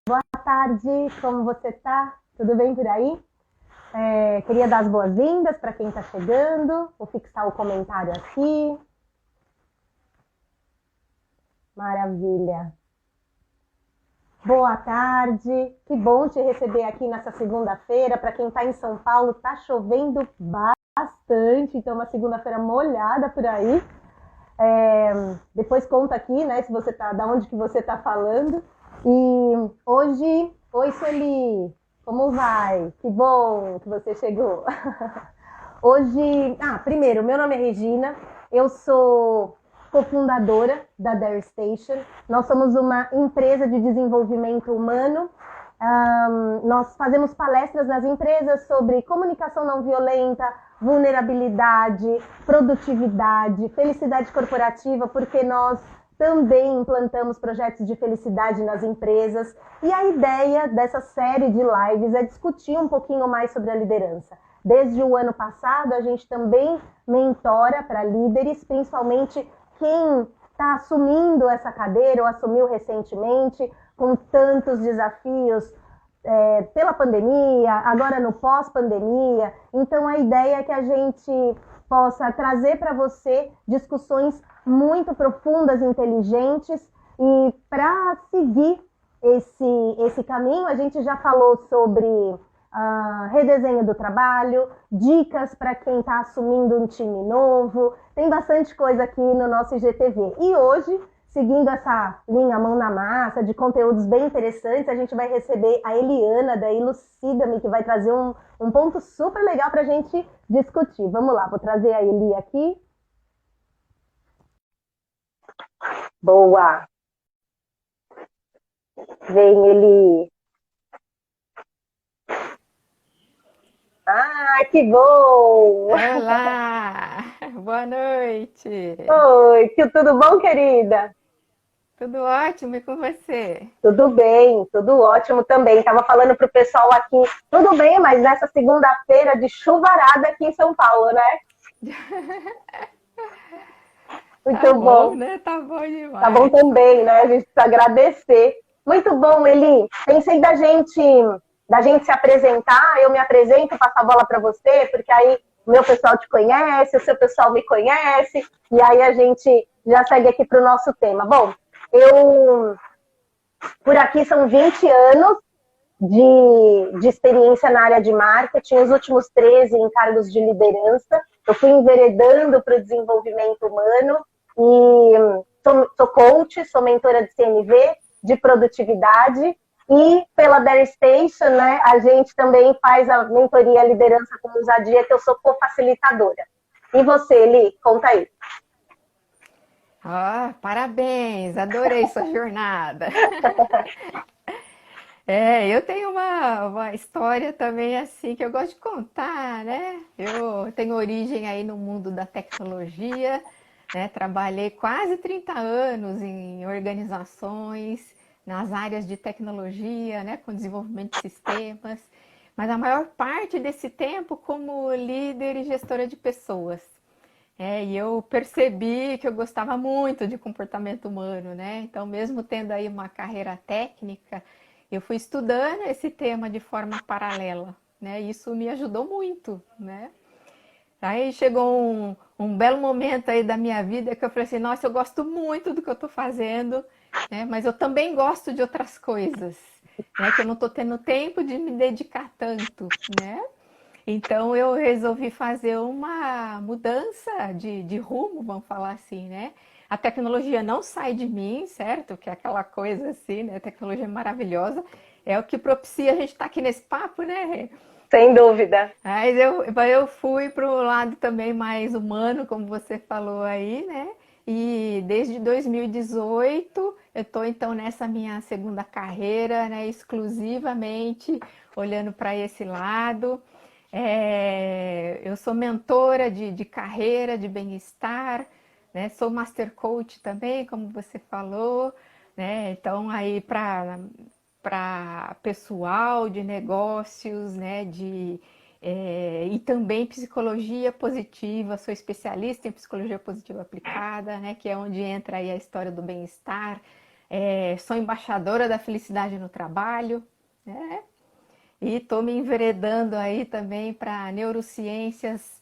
Boa tarde, como você tá? Tudo bem por aí? Queria dar as boas-vindas para quem está chegando, vou fixar o comentário aqui. Maravilha. Boa tarde, que bom te receber aqui nessa segunda-feira. Para quem está em São Paulo, tá chovendo bastante, então uma segunda-feira molhada por aí. Depois conta aqui, né, se você tá, da onde que você está falando. E hoje, oi Sueli, como vai? Que bom que você chegou. Hoje, primeiro, meu nome é Regina, eu sou cofundadora da Dare Station. Nós somos uma empresa de desenvolvimento humano. Nós fazemos palestras nas empresas sobre comunicação não violenta, vulnerabilidade, produtividade, felicidade corporativa, porque nós também implantamos projetos de felicidade nas empresas. E a ideia dessa série de lives é discutir um pouquinho mais sobre a liderança. Desde o ano passado, a gente também mentora para líderes, principalmente quem está assumindo essa cadeira ou assumiu recentemente, com tantos desafios pela pandemia, agora no pós-pandemia. Então, a ideia é que a gente possa trazer para você discussões muito profundas, inteligentes, e para seguir esse caminho, a gente já falou sobre redesenho do trabalho, dicas para quem está assumindo um time novo, tem bastante coisa aqui no nosso IGTV. E hoje, seguindo essa linha mão na massa de conteúdos bem interessantes, a gente vai receber a Eliana da Elucida-me, que vai trazer um ponto super legal para a gente discutir. Vamos lá, vou trazer a Eli aqui. Boa! Vem, Eli! Ah, que bom! Olá, boa noite. Oi, tudo bom, querida? Tudo ótimo e com você? Tudo bem, tudo ótimo também. Estava falando para o pessoal aqui, tudo bem, mas nessa segunda-feira de chuvarada aqui em São Paulo, né? Tá Muito bom, bom. né? Tá bom Tá bom demais. também, né? A gente precisa agradecer. Muito bom, Eli. Pensei da gente se apresentar, eu me apresento, passo a bola para você, porque aí o meu pessoal te conhece, o seu pessoal me conhece, e aí a gente já segue aqui para o nosso tema. Bom, eu por aqui são 20 anos de experiência na área de marketing, os últimos 13 em cargos de liderança. Eu fui enveredando para o desenvolvimento humano e sou coach, sou mentora de CNV, de produtividade, e pela Dare Station, né, a gente também faz a mentoria liderança com ousadia, que eu sou co-facilitadora. E você, Eli, conta aí. Parabéns, adorei sua jornada. Eu tenho uma história também assim que eu gosto de contar, né? Eu tenho origem aí no mundo da tecnologia, né? Trabalhei quase 30 anos em organizações, nas áreas de tecnologia, né? Com desenvolvimento de sistemas, mas a maior parte desse tempo como líder e gestora de pessoas. E eu percebi que eu gostava muito de comportamento humano, né? Então, mesmo tendo aí uma carreira técnica, eu fui estudando esse tema de forma paralela, né? Isso me ajudou muito, né? Aí chegou um belo momento aí da minha vida que eu falei assim, nossa, eu gosto muito do que eu estou fazendo, né? Mas eu também gosto de outras coisas, né? Que eu não estou tendo tempo de me dedicar tanto, né? Então eu resolvi fazer uma mudança de rumo, vamos falar assim, né? A tecnologia não sai de mim, certo? Que é aquela coisa assim, né? A tecnologia é maravilhosa. É o que propicia a gente estar aqui nesse papo, né? Sem dúvida. Mas eu fui para o lado também mais humano, como você falou aí, né? E desde 2018 eu estou então nessa minha segunda carreira, né? Exclusivamente olhando para esse lado. Eu sou mentora de carreira, de bem-estar, né? Sou master coach também, como você falou, né? Então aí para pessoal, de negócios, né? E também psicologia positiva, sou especialista em psicologia positiva aplicada, né? Que é onde entra aí a história do bem-estar, Sou embaixadora da felicidade no trabalho, né? E estou me enveredando aí também para neurociências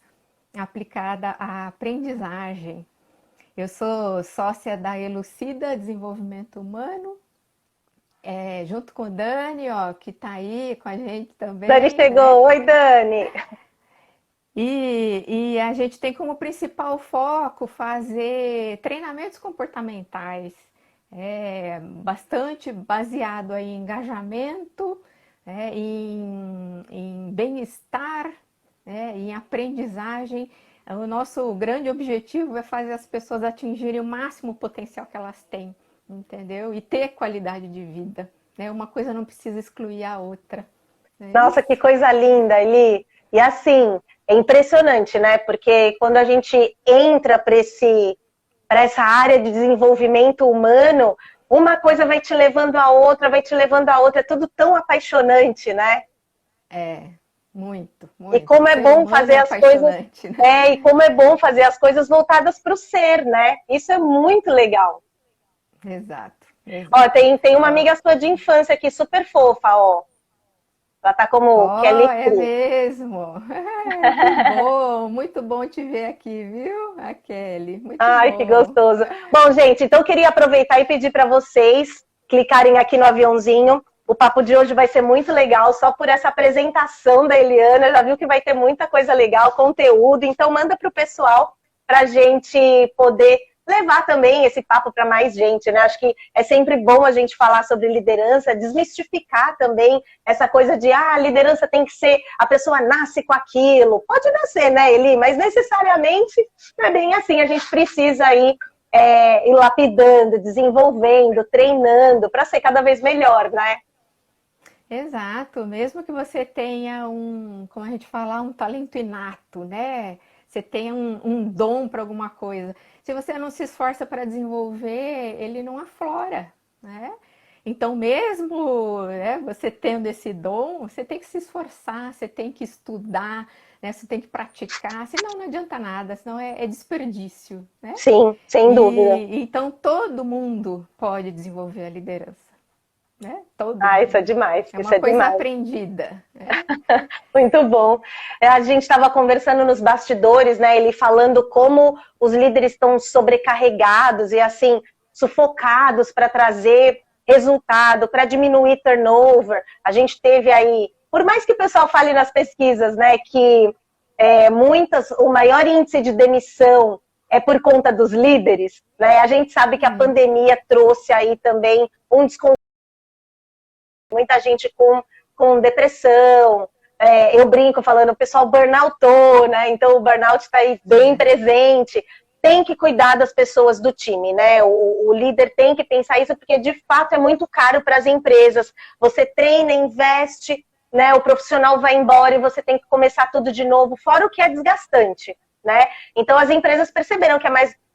aplicada à aprendizagem. Eu sou sócia da Elucida Desenvolvimento Humano, junto com o Dani, ó, que está aí com a gente Dani também, né? chegou. Oi, Dani. E a gente tem como principal foco fazer treinamentos comportamentais, bastante baseado aí em engajamento, em bem-estar, em aprendizagem. O nosso grande objetivo é fazer as pessoas atingirem o máximo potencial que elas têm, entendeu? E ter qualidade de vida, né? Uma coisa não precisa excluir a outra. É Nossa, que isso. coisa linda, Eli. E assim, é impressionante, né? Porque quando a gente entra para essa área de desenvolvimento humano, uma coisa vai te levando a outra, vai te levando a outra, é tudo tão apaixonante, né? É, muito, E muito. O como é ser bom humano fazer é as coisas, apaixonante, né? e como é bom fazer as coisas voltadas para o ser, né? Isso é muito legal. Exato, Ó, exato. tem uma Ó, amiga sua de infância aqui, super fofa, ó. Ela tá como Kelly é Cru. mesmo. Que bom, muito bom te ver aqui, viu, a Kelly? Muito Ai, que bom. gostoso. Bom, gente, então eu queria aproveitar e pedir para vocês clicarem aqui no aviãozinho. O papo de hoje vai ser muito legal, só por essa apresentação da Eliana. Já viu que vai ter muita coisa legal, conteúdo. Então, manda para o pessoal para a gente poder levar também esse papo para mais gente, né? Acho que é sempre bom a gente falar sobre liderança, desmistificar também essa coisa de a liderança tem que ser, a pessoa nasce com aquilo. Pode nascer, né, Eli? Mas necessariamente não é bem assim. A gente precisa ir lapidando, desenvolvendo, treinando para ser cada vez melhor, né? Exato, mesmo que você tenha como a gente fala, um talento inato, né? Você tenha um dom para alguma coisa. Se você não se esforça para desenvolver, ele não aflora, né? Então, mesmo, né, você tendo esse dom, você tem que se esforçar, você tem que estudar, né? Você tem que praticar, senão não adianta nada, senão é desperdício, né? Sim, sem dúvida. E então todo mundo pode desenvolver a liderança, né? Todo Ah, isso é mundo. demais, É isso uma é coisa demais. aprendida, né? Muito bom. A gente estava conversando nos bastidores, né? Ele falando como os líderes estão sobrecarregados e assim sufocados para trazer resultado, para diminuir turnover. A gente teve aí, por mais que o pessoal fale nas pesquisas, né, que o maior índice de demissão é por conta dos líderes, né? A gente sabe que a Hum. pandemia trouxe aí também um desconforto, muita gente com depressão. Eu brinco falando, o pessoal burnoutou, né? Então o burnout está aí bem É. presente. Tem que cuidar das pessoas do time, né? O líder tem que pensar isso, porque de fato é muito caro para as empresas. Você treina, investe, né? O profissional vai embora e você tem que começar tudo de novo, fora o que é desgastante, né? Então as empresas perceberam que é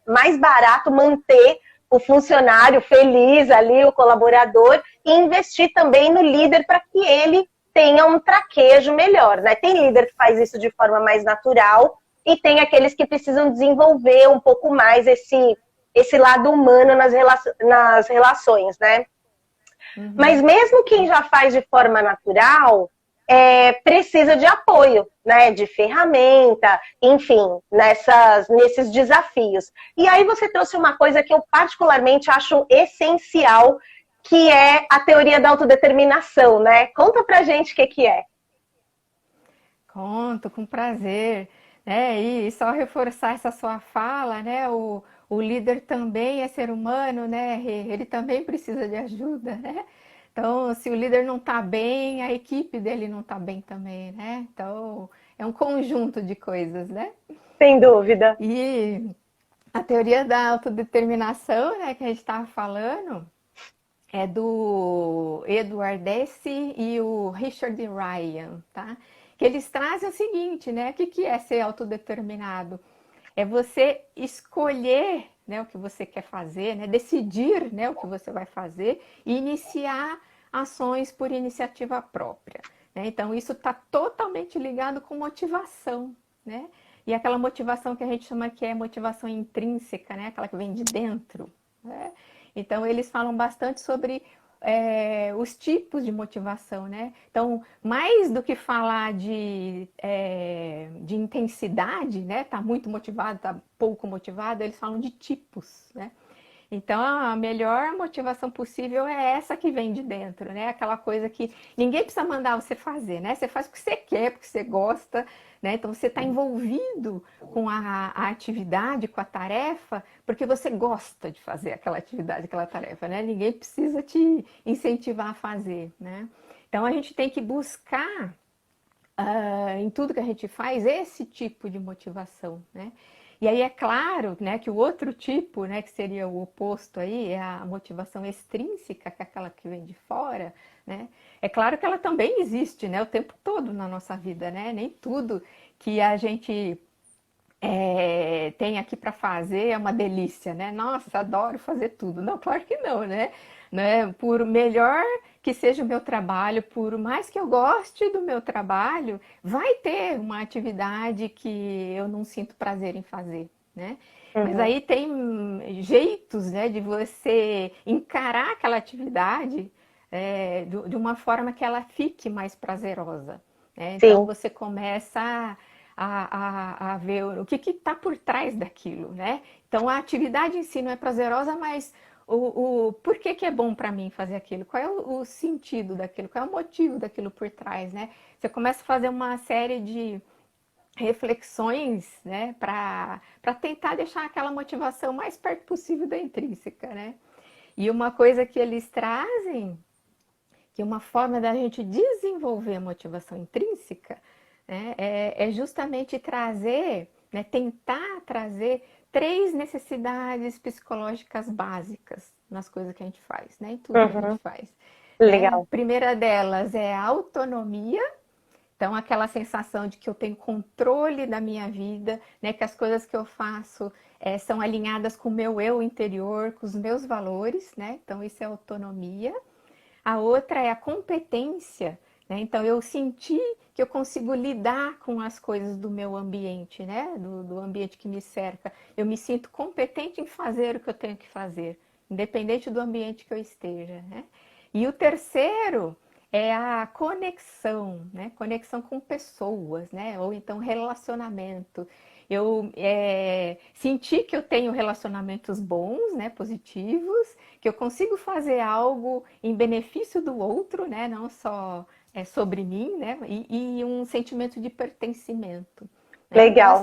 mais barato manter o funcionário feliz ali, o colaborador, e investir também no líder para que ele tenha um traquejo melhor, né? Tem líder que faz isso de forma mais natural e tem aqueles que precisam desenvolver um pouco mais esse lado humano nas relações, né? Mas Uhum. mesmo quem já faz de forma natural, precisa de apoio, né? De ferramenta, enfim, nesses desafios. E aí você trouxe uma coisa que eu particularmente acho essencial, que é a teoria da autodeterminação, né? Conta pra gente o que é. Conto com prazer, né? E só reforçar essa sua fala, né? O líder também é ser humano, né? Ele também precisa de ajuda, né? Então, se o líder não está bem, a equipe dele não está bem também, né? Então, é um conjunto de coisas, né? Sem dúvida. E a teoria da autodeterminação, né, que a gente estava falando, é do Edward Deci e o Richard Ryan, tá? Que eles trazem o seguinte, né? O que é ser autodeterminado? É você escolher, né, o que você quer fazer, né? Decidir, né, o que você vai fazer e iniciar ações por iniciativa própria, né? Então isso está totalmente ligado com motivação, né? E aquela motivação que a gente chama que é motivação intrínseca, né? Aquela que vem de dentro, né? Então, eles falam bastante sobre os tipos de motivação, né? Então, mais do que falar de intensidade, né? Tá muito motivado, tá pouco motivado, eles falam de tipos, né? Então, a melhor motivação possível é essa que vem de dentro, né? Aquela coisa que ninguém precisa mandar você fazer, né? Você faz porque você quer, porque você gosta, né? Então, você está envolvido com a atividade, com a tarefa, porque você gosta de fazer aquela atividade, aquela tarefa, né? Ninguém precisa te incentivar a fazer, né? Então, a gente tem que buscar em tudo que a gente faz esse tipo de motivação, né? E aí é claro, né, que o outro tipo, né, que seria o oposto aí, é a motivação extrínseca, que é aquela que vem de fora, né? É claro que ela também existe, né, o tempo todo na nossa vida, né? Nem tudo que a gente tem aqui para fazer é uma delícia, né? Nossa, adoro fazer tudo. Não, claro que não, né? Por melhor que seja o meu trabalho, por mais que eu goste do meu trabalho, vai ter uma atividade que eu não sinto prazer em fazer, né? Mas Uhum. aí tem jeitos, né, de você encarar aquela atividade de uma forma que ela fique mais prazerosa, né? Então Sim. você começa a ver o que está por trás daquilo, né? Então a atividade em si não é prazerosa, mas por que é bom para mim fazer aquilo? Qual é o sentido daquilo? Qual é o motivo daquilo por trás, né? Você começa a fazer uma série de reflexões, né, para tentar deixar aquela motivação mais perto possível da intrínseca, né? E uma coisa que eles trazem, que é uma forma da gente desenvolver a motivação intrínseca, né, é justamente trazer, né, tentar trazer três necessidades psicológicas básicas nas coisas que a gente faz, né, em tudo que a gente Uhum. faz. Né? A Legal. primeira delas é a autonomia, então aquela sensação de que eu tenho controle da minha vida, né, que as coisas que eu faço são alinhadas com o meu eu interior, com os meus valores, né? Então isso é autonomia. A outra é a competência, né? Então eu senti que eu consigo lidar com as coisas do meu ambiente, né? Do ambiente que me cerca. Eu me sinto competente em fazer o que eu tenho que fazer, independente do ambiente que eu esteja, né? E o terceiro é a conexão, né? Conexão com pessoas, né? Ou então relacionamento. Eu senti que eu tenho relacionamentos bons, né? Positivos, que eu consigo fazer algo em benefício do outro, né? Não só sobre mim, né? E um sentimento de pertencimento. Né? Então, Legal.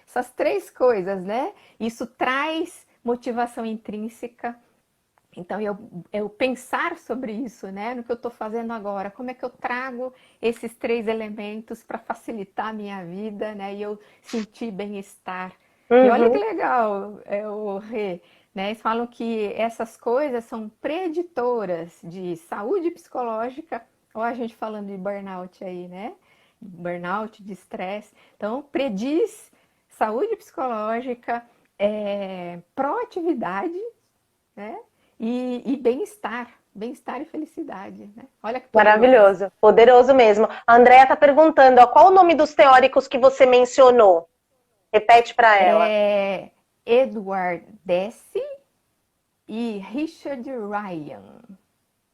essas três coisas, né? Isso traz motivação intrínseca. Então, eu pensar sobre isso, né? No que eu estou fazendo agora, como é que eu trago esses três elementos para facilitar a minha vida, né? E eu sentir bem-estar. E olha que Uhum. legal, o Rê, né? Eles falam que essas coisas são preditoras de saúde psicológica, ou a gente falando de burnout aí, né? Burnout, de estresse. Então, prediz saúde psicológica, proatividade, né? E bem-estar, bem-estar e felicidade, né? Olha que poderoso. Maravilhoso. Poderoso mesmo. A Andrea está perguntando, ó, qual o nome dos teóricos que você mencionou? Repete para ela. Edward Deci e Richard Ryan.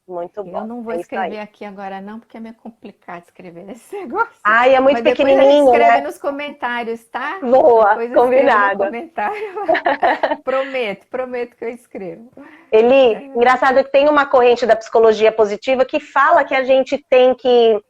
Muito Eu bom. não vou É isso aí. escrever aqui agora não, porque é meio complicado escrever esse negócio. Ai, é muito Mas depois a gente pequenininho, escreve né? nos comentários, tá? Boa, Depois eu escrevo no combinado. comentário. Prometo que eu escrevo. Ele, engraçado que tem uma corrente da psicologia positiva que fala que a gente tem que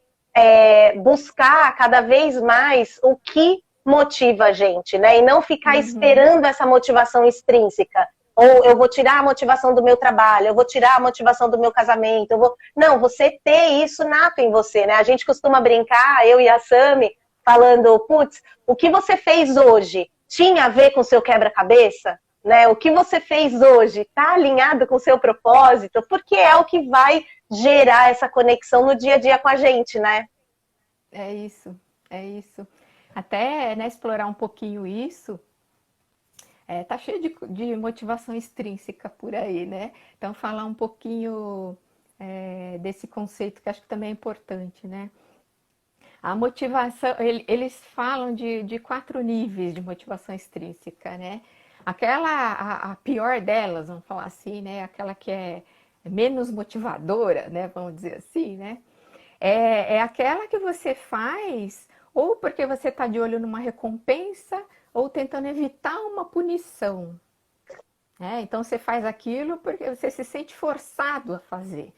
buscar cada vez mais o que motiva a gente, né? E não ficar Uhum, esperando essa motivação extrínseca. Ou eu vou tirar a motivação do meu trabalho, eu vou tirar a motivação do meu casamento, eu vou. Não, você ter isso nato em você, né? A gente costuma brincar, eu e a Sami, falando, putz, o que você fez hoje tinha a ver com o seu quebra-cabeça? Né? O que você fez hoje está alinhado com o seu propósito? Porque é o que vai gerar essa conexão no dia a dia com a gente, né? é isso, é isso. Até, né, explorar um pouquinho isso, tá cheio de motivação extrínseca por aí, né? Então, falar um pouquinho desse conceito que acho que também é importante, né? A motivação, eles falam de quatro níveis de motivação extrínseca, né? a pior delas, vamos falar assim, né? Aquela que é menos motivadora, né? Vamos dizer assim, né? É aquela que você faz ou porque você está de olho numa recompensa ou tentando evitar uma punição. Então você faz aquilo porque você se sente forçado a fazer.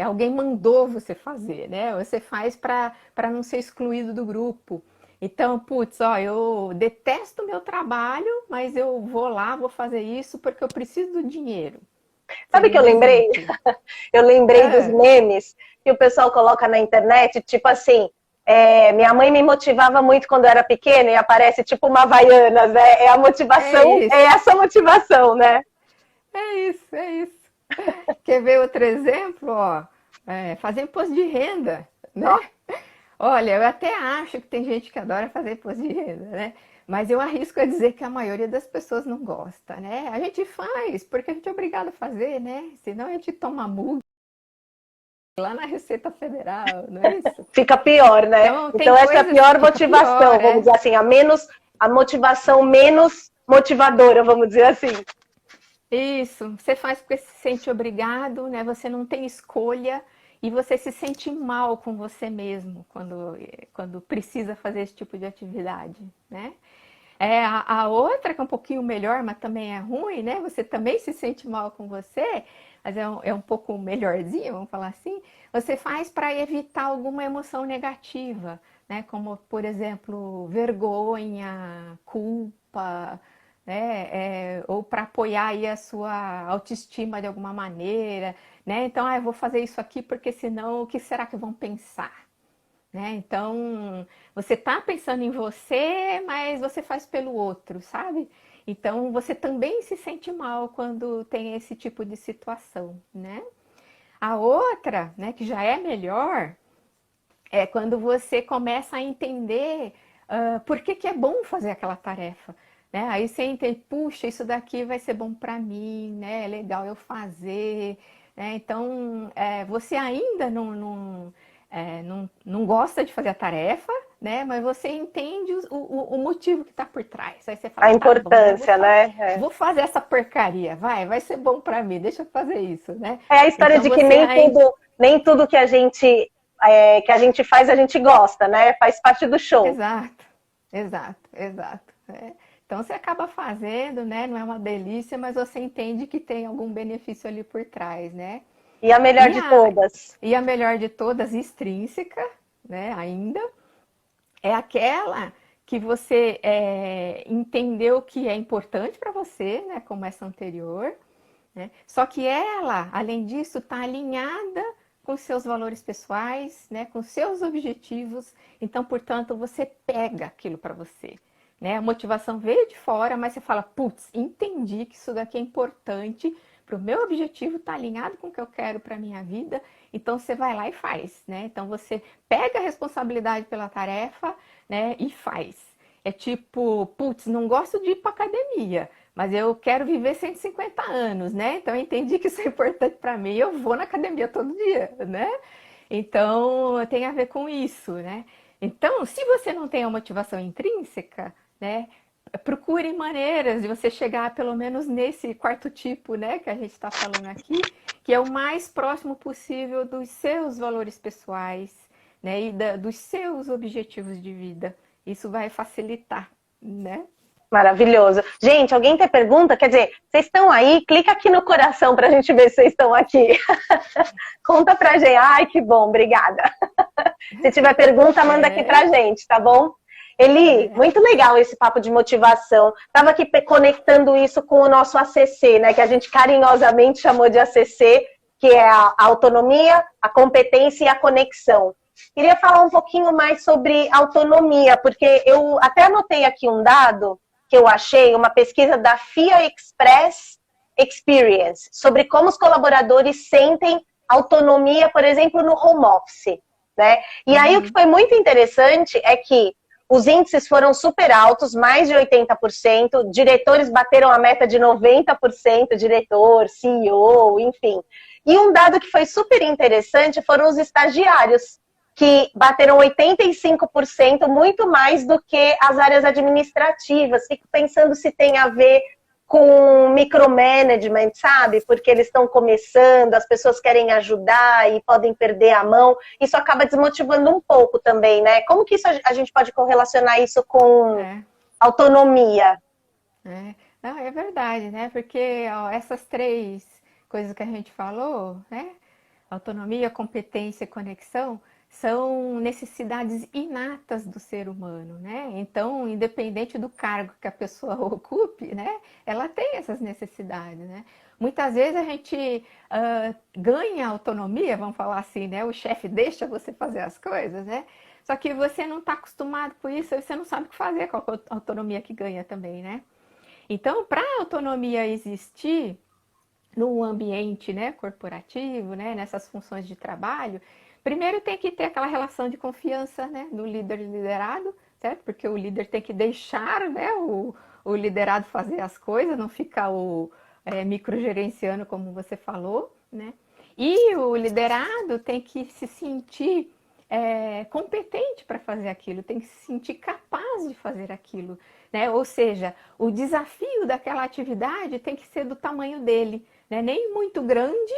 Alguém mandou você fazer, né? Você faz para não ser excluído do grupo. Então, putz, ó, eu detesto meu trabalho, mas eu vou lá, vou fazer isso porque eu preciso do dinheiro. Sabe o que Seria eu um lembrei? exemplo. Eu lembrei dos memes que o pessoal coloca na internet, tipo assim, minha mãe me motivava muito quando eu era pequena e aparece tipo uma Havaianas, né? É a É motivação, isso, é essa motivação, né? é isso, é isso. Quer ver outro exemplo? Ó, fazer imposto de renda, né? Nossa, Olha, eu até acho que tem gente que adora fazer imposto de renda, né? Mas eu arrisco a dizer que a maioria das pessoas não gosta, né? A gente faz porque a gente é obrigado a fazer, né? Senão a gente toma multa lá na Receita Federal, não é isso? fica pior, né? Então, tem Então essa é a coisas que pior fica pior, motivação, vamos dizer assim, a motivação menos motivadora, vamos dizer assim. Isso, você faz porque se sente obrigado, né? Você não tem escolha e você se sente mal com você mesmo quando precisa fazer esse tipo de atividade, né? A outra que é um pouquinho melhor, mas também é ruim, né? Você também se sente mal com você, mas é um pouco melhorzinho, vamos falar assim. Você faz para evitar alguma emoção negativa, né? Como, por exemplo, vergonha, culpa, né? Ou para apoiar aí a sua autoestima de alguma maneira, né? Então, eu vou fazer isso aqui porque senão o que será que vão pensar? Né? Então, você está pensando em você, mas você faz pelo outro, sabe? Então, você também se sente mal quando tem esse tipo de situação, né? A outra, né, que já é melhor, é quando você começa a entender por que é bom fazer aquela tarefa. Né? Aí você entende, puxa, isso daqui vai ser bom para mim, né? É legal eu fazer. Né? Então, você ainda não gosta de fazer a tarefa, né? Mas você entende o motivo que está por trás. Aí você fala, A tá bom, então importância, né? vou fazer essa porcaria, vai ser bom para mim, deixa eu fazer isso, né? É a história Então de que você ainda. nem tudo que a gente faz, a gente gosta, né? Faz parte do show. Exato, exato, exato. Então você acaba fazendo, né? Não é uma delícia, mas você entende que tem algum benefício ali por trás, né? E a melhor E de a, todas. e a melhor de todas, extrínseca, né? Ainda, é aquela que você entendeu que é importante para você, né? Como essa anterior, né? Só que ela, além disso, está alinhada com seus valores pessoais, né? Com seus objetivos. Então, portanto, você pega aquilo para você. Né? A motivação veio de fora, mas você fala, putz, entendi que isso daqui é importante para o meu objetivo, está alinhado com o que eu quero para a minha vida, então você vai lá e faz. Né? Então você pega a responsabilidade pela tarefa, né? E faz. É tipo, putz, não gosto de ir para academia, mas eu quero viver 150 anos, né? Então eu entendi que isso é importante para mim, eu vou na academia todo dia, né? Então tem a ver com isso, né? Então, se você não tem a motivação intrínseca, né, procure maneiras de você chegar pelo menos nesse quarto tipo, né, que a gente está falando aqui, que é o mais próximo possível dos seus valores pessoais, né, e dos seus objetivos de vida. Isso vai facilitar, né? Maravilhoso. Gente, alguém tem pergunta? Quer dizer, vocês estão aí? Clica aqui no coração para a gente ver se vocês estão aqui. Conta pra gente. Ai, que bom, obrigada. Se tiver pergunta, manda aqui pra gente, tá bom? Eli, muito legal esse papo de motivação. Estava aqui conectando isso com o nosso ACC, né? Que a gente carinhosamente chamou de ACC, que é a autonomia, a competência e a conexão. Queria falar um pouquinho mais sobre autonomia, porque eu até anotei aqui um dado que eu achei, uma pesquisa da FIA Express Experience, sobre como os colaboradores sentem autonomia, por exemplo, no home office. Né? E aí o que foi muito interessante é que os índices foram super altos, mais de 80%, diretores bateram a meta de 90%, diretor, CEO, enfim. E um dado que foi super interessante foram os estagiários, que bateram 85%, muito mais do que as áreas administrativas. Fico pensando se tem a ver com micromanagement, sabe? Porque eles estão começando, as pessoas querem ajudar e podem perder a mão. Isso acaba desmotivando um pouco também, né? Como que isso a gente pode correlacionar isso com autonomia? Não, é verdade, né? Porque ó, essas três coisas que a gente falou, né? Autonomia, competência e conexão são necessidades inatas do ser humano, né? Então, independente do cargo que a pessoa ocupe, né? Ela tem essas necessidades, né? Muitas vezes a gente ganha autonomia, vamos falar assim, né? O chefe deixa você fazer as coisas, né? Só que você não está acostumado com isso, você não sabe o que fazer com a autonomia que ganha também, né? Então, para a autonomia existir no ambiente, né, corporativo, né, nessas funções de trabalho, primeiro tem que ter aquela relação de confiança, né, do líder e liderado, certo? Porque o líder tem que deixar, né, o liderado fazer as coisas, não ficar microgerenciando, como você falou, né? E o liderado tem que se sentir competente para fazer aquilo, tem que se sentir capaz de fazer aquilo, né? Ou seja, o desafio daquela atividade tem que ser do tamanho dele, né? Nem muito grande,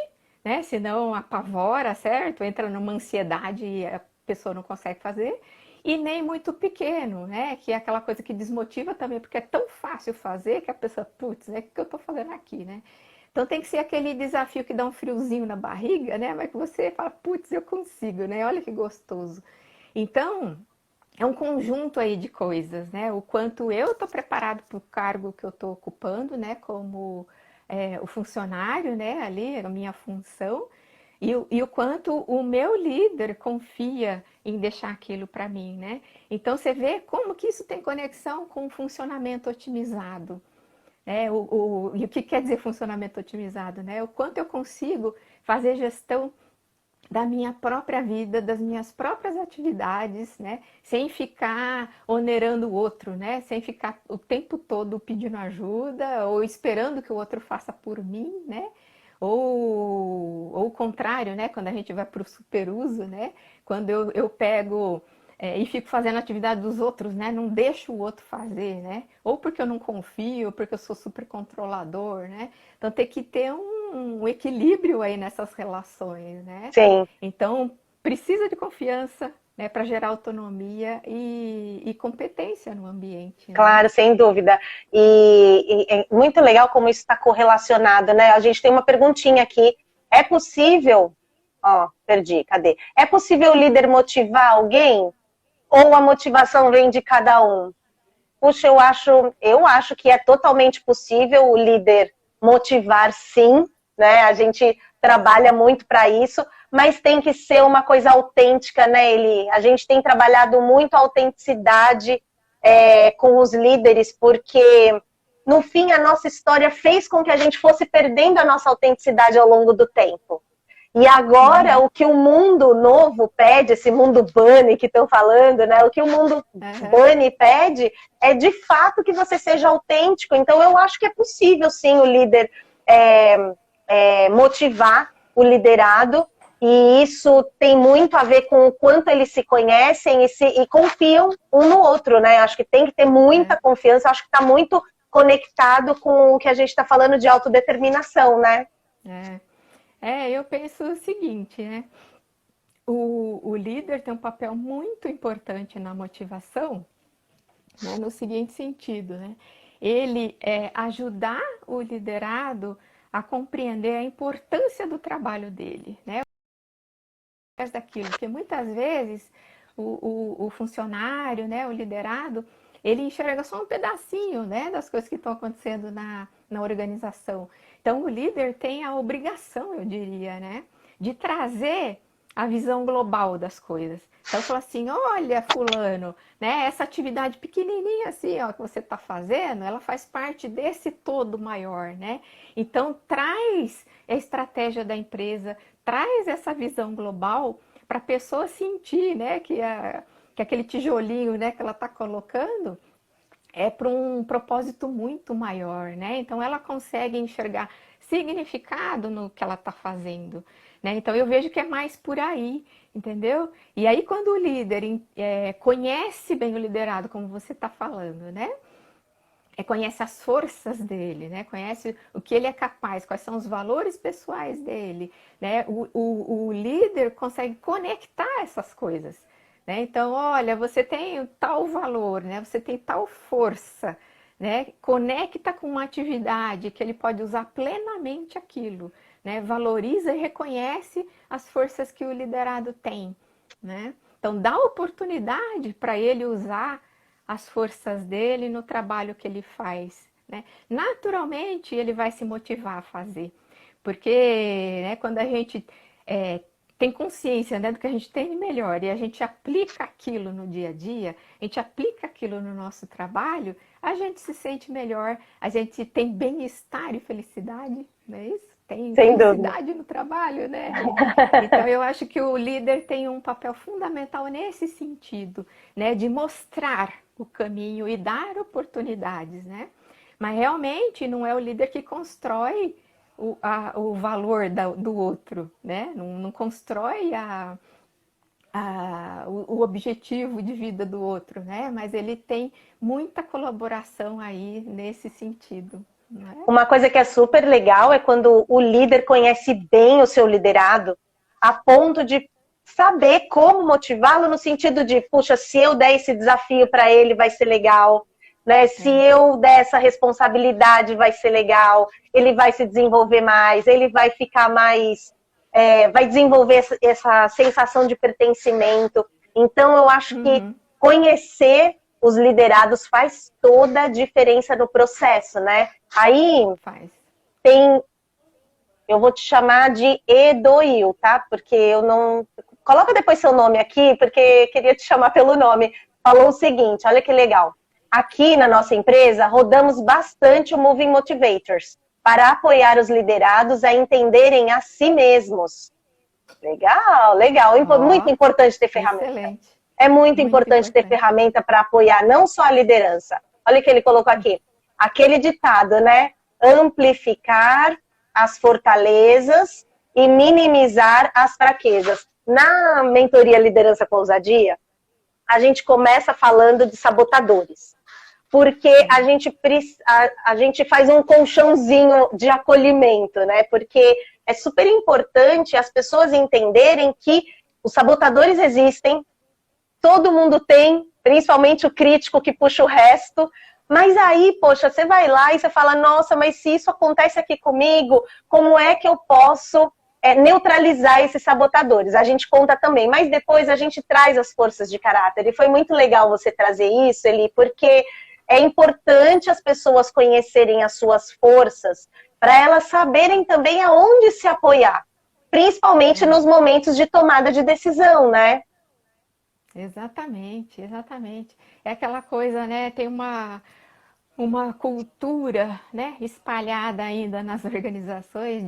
né? Senão apavora, certo? Entra numa ansiedade e a pessoa não consegue fazer. E nem muito pequeno, né? Que é aquela coisa que desmotiva também, porque é tão fácil fazer que a pessoa, putz, né? O que eu estou fazendo aqui, né? Então tem que ser aquele desafio que dá um friozinho na barriga, né? Mas que você fala, putz, eu consigo, né? Olha que gostoso. Então, é um conjunto aí de coisas, né? O quanto eu estou preparado para o cargo que eu estou ocupando, né? Como o funcionário, né? Ali, a minha função. E o quanto o meu líder confia em deixar aquilo para mim, né? Então, você vê como que isso tem conexão com o funcionamento otimizado. E o que quer dizer funcionamento otimizado, né? O quanto eu consigo fazer gestão da minha própria vida, das minhas próprias atividades, né? Sem ficar onerando o outro, né? Sem ficar o tempo todo pedindo ajuda ou esperando que o outro faça por mim, né? Ou o contrário, né? Quando a gente vai para o superuso, né? Quando eu pego e fico fazendo a atividade dos outros, né? Não deixo o outro fazer, né? Ou porque eu não confio, ou porque eu sou super controlador, né? Então tem que ter um equilíbrio aí nessas relações, né? Sim. Então precisa de confiança, né? Para gerar autonomia e competência no ambiente, né? Claro, sem dúvida. E é muito legal como isso está correlacionado, né? A gente tem uma perguntinha aqui. É possível... Ó, perdi, cadê? É possível o líder motivar alguém? Ou a motivação vem de cada um? Puxa, eu acho que é totalmente possível o líder motivar, sim, né? A gente trabalha muito para isso, mas tem que ser uma coisa autêntica, né, Eli? A gente tem trabalhado muito a autenticidade com os líderes, porque no fim a nossa história fez com que a gente fosse perdendo a nossa autenticidade ao longo do tempo. E agora, o que o mundo novo pede, esse mundo bunny que estão falando, né? O que o mundo bunny pede é, de fato, que você seja autêntico. Então, eu acho que é possível, sim, o líder motivar o liderado. E isso tem muito a ver com o quanto eles se conhecem e confiam um no outro, né? Acho que tem que ter muita confiança. Acho que está muito conectado com o que a gente está falando de autodeterminação, né? Eu penso o seguinte, né? O líder tem um papel muito importante na motivação, né? No seguinte sentido, né? Ele ajudar o liderado a compreender a importância do trabalho dele, né? Daquilo, porque muitas vezes o funcionário, né, o liderado, ele enxerga só um pedacinho, né, das coisas que estão acontecendo na organização. Então, o líder tem a obrigação, eu diria, né, de trazer a visão global das coisas. Então, fala assim, olha, fulano, né, essa atividade pequenininha assim, ó, que você está fazendo, ela faz parte desse todo maior, né? Então, traz a estratégia da empresa, traz essa visão global para a pessoa sentir, né, que aquele tijolinho, né, que ela está colocando é para um propósito muito maior, né? Então ela consegue enxergar significado no que ela está fazendo, né? Então eu vejo que é mais por aí, entendeu? E aí quando o líder conhece bem o liderado, como você está falando, né? Conhece as forças dele, né? Conhece o que ele é capaz, quais são os valores pessoais dele, né? O líder consegue conectar essas coisas, né? Então, olha, você tem tal valor, né? Você tem tal força, né? Conecta com uma atividade que ele pode usar plenamente aquilo, né? Valoriza e reconhece as forças que o liderado tem, né? Então, dá oportunidade para ele usar as forças dele no trabalho que ele faz, né? Naturalmente ele vai se motivar a fazer, porque, né, quando a gente é, tem consciência, né, do que a gente tem de melhor e a gente aplica aquilo no dia a dia, a gente aplica aquilo no nosso trabalho, a gente se sente melhor, a gente tem bem-estar e felicidade, não é isso? Tem Sem dúvida. felicidade no trabalho, né? Então eu acho que o líder tem um papel fundamental nesse sentido, né, de mostrar o caminho e dar oportunidades, né? Mas realmente não é o líder que constrói o valor do outro, né? Não constrói o objetivo de vida do outro, né? Mas ele tem muita colaboração aí nesse sentido, né? Uma coisa que é super legal é quando o líder conhece bem o seu liderado, a ponto de saber como motivá-lo no sentido de, puxa, se eu der esse desafio para ele, vai ser legal, né? Se eu der essa responsabilidade, vai ser legal, ele vai se desenvolver mais, ele vai ficar mais, vai desenvolver essa sensação de pertencimento. Então, eu acho que conhecer os liderados faz toda a diferença no processo, né? Aí Faz. eu vou te chamar de Edoil, tá? Porque eu não... Coloca depois seu nome aqui, porque queria te chamar pelo nome. Falou o seguinte, olha que legal. Aqui na nossa empresa, rodamos bastante o Moving Motivators para apoiar os liderados a entenderem a si mesmos. Legal, legal. Muito importante ter ferramenta. Excelente. É muito importante ter ferramenta para apoiar não só a liderança. Olha o que ele colocou aqui. Aquele ditado, né? Amplificar as fortalezas e minimizar as fraquezas. Na mentoria Liderança com Ousadia, a gente começa falando de sabotadores. Porque a gente faz um colchãozinho de acolhimento, né? Porque é super importante as pessoas entenderem que os sabotadores existem, todo mundo tem, principalmente o crítico que puxa o resto, mas aí, poxa, você vai lá e você fala, nossa, mas se isso acontece aqui comigo, como é que eu posso neutralizar esses sabotadores? A gente conta também, mas depois a gente traz as forças de caráter. E foi muito legal você trazer isso, Eli, porque é importante as pessoas conhecerem as suas forças, para elas saberem também aonde se apoiar, principalmente nos momentos de tomada de decisão, né? Exatamente, exatamente. É aquela coisa, né? Tem uma cultura, né, espalhada ainda nas organizações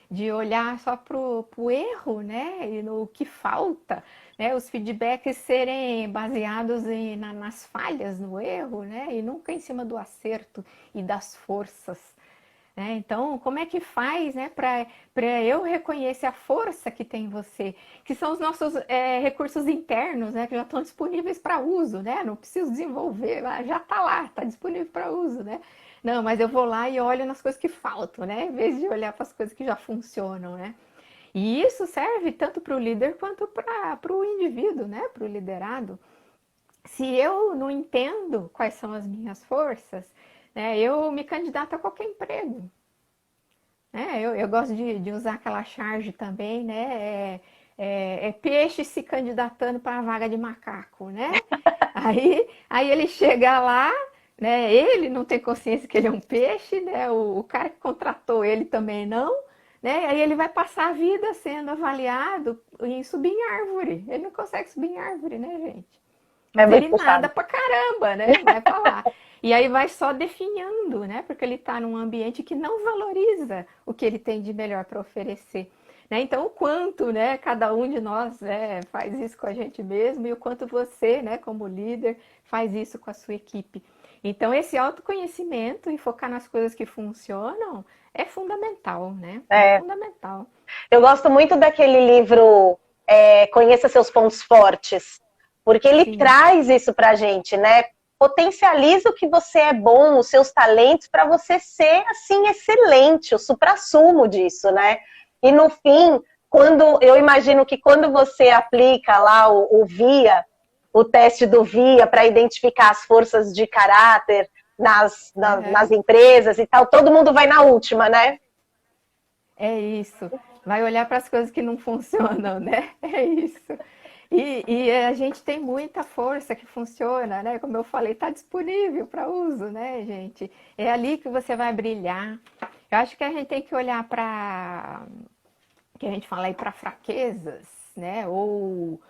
de olhar só para o erro, né, e no que falta, né, os feedbacks serem baseados nas falhas, no erro, né, e nunca em cima do acerto e das forças. Né? Então, como é que faz, né, para eu reconhecer a força que tem em você, que são os nossos recursos internos, né, que já estão disponíveis para uso, né? Não preciso desenvolver, já está lá, está disponível para uso, né? Não, mas eu vou lá e olho nas coisas que faltam, né? Em vez de olhar para as coisas que já funcionam, né? E isso serve tanto para o líder quanto para o indivíduo, né? Para o liderado. Se eu não entendo quais são as minhas forças, né, eu me candidato a qualquer emprego. Eu gosto de usar aquela charge também, né? Peixe se candidatando para a vaga de macaco, né? Aí ele chega lá, né? Ele não tem consciência que ele é um peixe, né? O cara que contratou ele também não, né? Aí ele vai passar a vida sendo avaliado em subir em árvore. Ele não consegue subir em árvore, né, gente? Mas ele nada pra caramba, né? Vai pra lá. E aí vai só definhando, né? Porque ele está num ambiente que não valoriza o que ele tem de melhor para oferecer. Né? Então, o quanto, né, cada um de nós faz isso com a gente mesmo e o quanto você, né, como líder, faz isso com a sua equipe. Então, esse autoconhecimento e focar nas coisas que funcionam é fundamental, né? É fundamental. Eu gosto muito daquele livro Conheça Seus Pontos Fortes, porque ele Sim, traz isso pra gente, né? Potencializa o que você é bom, os seus talentos, para você ser, assim, excelente, o suprassumo disso, né? E no fim, eu imagino que quando você aplica lá o VIA, o teste do VIA para identificar as forças de caráter nas aham, empresas e tal, todo mundo vai na última, né? é isso. Vai olhar para as coisas que não funcionam, né? É isso. E a gente tem muita força que funciona, né? Como eu falei, está disponível para uso, né, gente? É ali que você vai brilhar. Eu acho que a gente tem que olhar para, que a gente fala aí, para fraquezas, né? Ou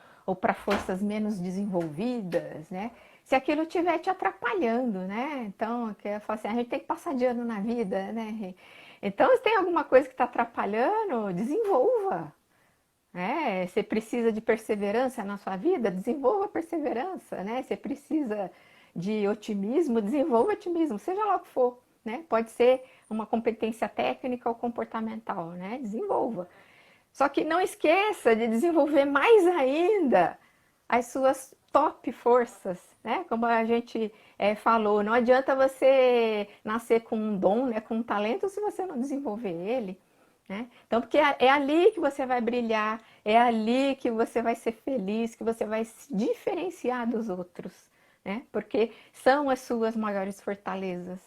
para forças menos desenvolvidas, né? Se aquilo estiver te atrapalhando, né? Então, que eu falo assim, a gente tem que passar de ano na vida, né? Então, se tem alguma coisa que está atrapalhando, desenvolva, né? Você precisa de perseverança na sua vida, desenvolva perseverança, né? Você precisa de otimismo, desenvolva otimismo, seja lá o que for, né? Pode ser uma competência técnica ou comportamental, né? Desenvolva. Só que não esqueça de desenvolver mais ainda as suas top forças, né? Como a gente falou, não adianta você nascer com um dom, né, com um talento, se você não desenvolver ele, né? Então, porque é ali que você vai brilhar, é ali que você vai ser feliz, que você vai se diferenciar dos outros, né? Porque são as suas maiores fortalezas,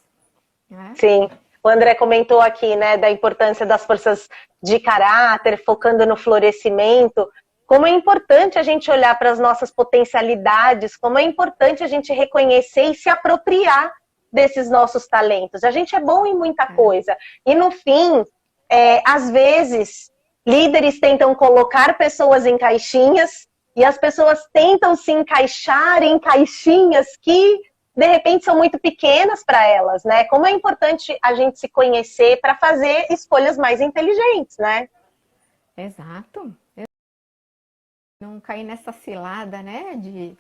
né? Sim. O André comentou aqui, né, da importância das forças de caráter, focando no florescimento. Como é importante a gente olhar para as nossas potencialidades, como é importante a gente reconhecer e se apropriar desses nossos talentos. A gente é bom em muita É, coisa. E no fim, às vezes, líderes tentam colocar pessoas em caixinhas e as pessoas tentam se encaixar em caixinhas que de repente são muito pequenas para elas, né? Como é importante a gente se conhecer para fazer escolhas mais inteligentes, né? exato. Não cair nessa cilada, né, de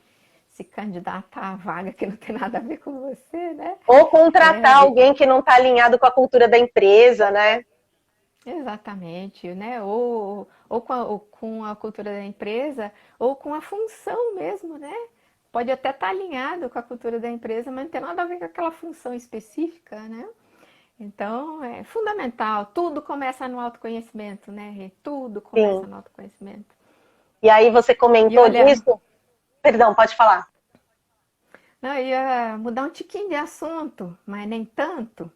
se candidatar a vaga que não tem nada a ver com você, né? Ou contratar É, alguém que não está alinhado com a cultura da empresa, né? exatamente, né? Ou com a cultura da empresa, ou com a função mesmo, né? Pode até estar alinhado com a cultura da empresa, mas não tem nada a ver com aquela função específica, né? Então, é fundamental. Tudo começa no autoconhecimento, né, Rê? Tudo começa Sim. no autoconhecimento. E aí você E comentou olha, disso? Perdão, pode falar. não, eu ia mudar um tiquinho de assunto, mas nem tanto.